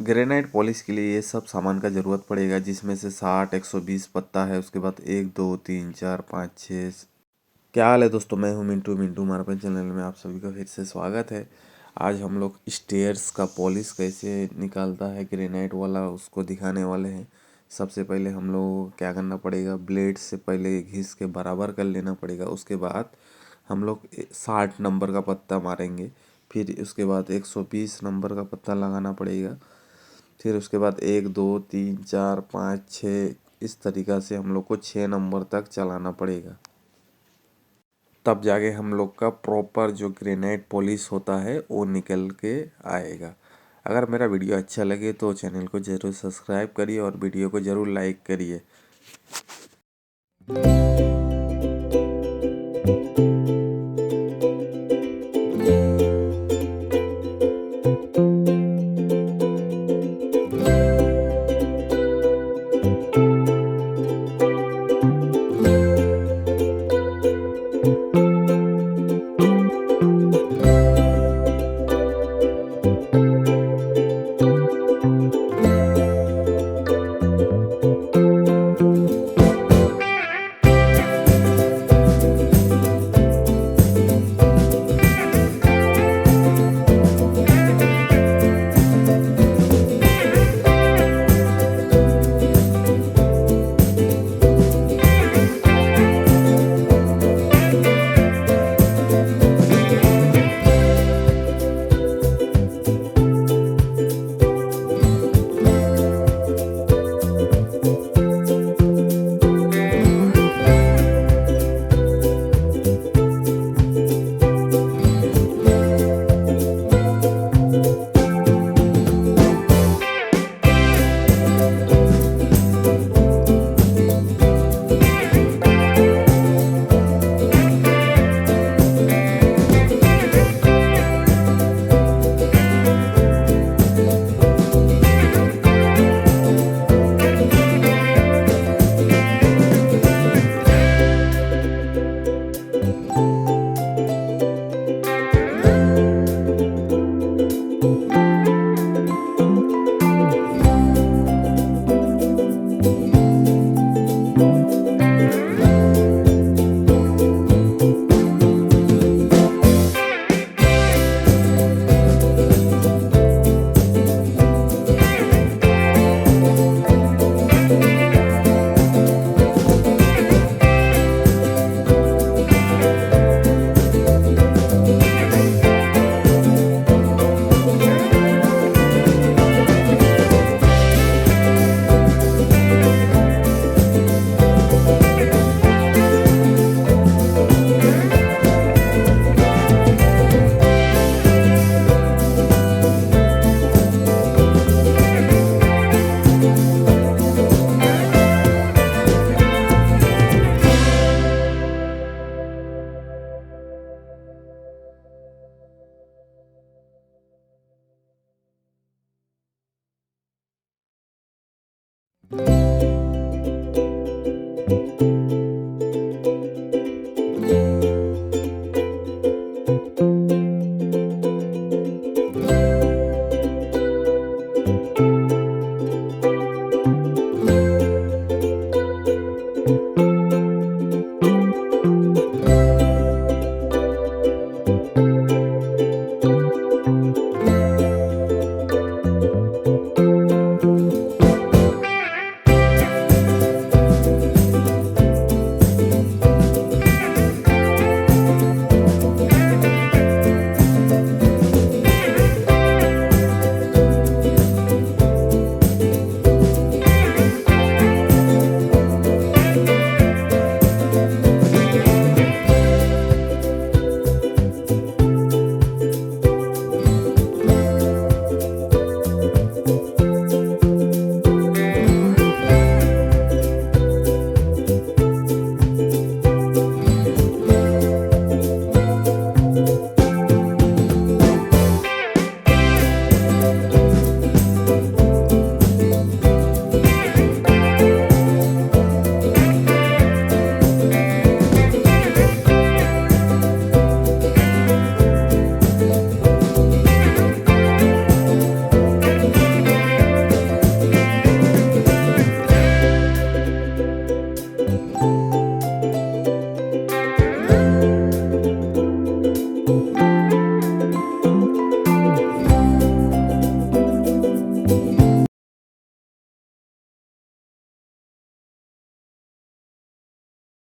Granite polish के लिए ये सब सामान का ज़रूरत पड़ेगा, जिसमें से 60 120 पत्ता है। उसके बाद 1 2 3 4 5 6। क्या हाल है दोस्तों, मैं हूँ मिंटू मिंटू मार्बल चैनल में आप सभी का फिर से स्वागत है। आज हम लोग स्टेयर्स का पॉलिश कैसे निकालता है ग्रेनाइट वाला, उसको दिखाने वाले हैं। सबसे पहले हम लोग को क्या करना पड़ेगा, ब्लेड से पहले घिस के बराबर कर लेना पड़ेगा। उसके बाद हम लोग 60 नंबर का पत्ता मारेंगे। फिर उसके बाद 120 नंबर का पत्ता लगाना पड़ेगा। फिर उसके बाद 1 2 3 4 5 6, इस तरीक़ा से हम लोग को 6 नंबर तक चलाना पड़ेगा। तब जाके हम लोग का प्रॉपर जो ग्रेनाइट पॉलिश होता है वो निकल के आएगा। अगर मेरा वीडियो अच्छा लगे तो चैनल को ज़रूर सब्सक्राइब करिए और वीडियो को ज़रूर लाइक करिए।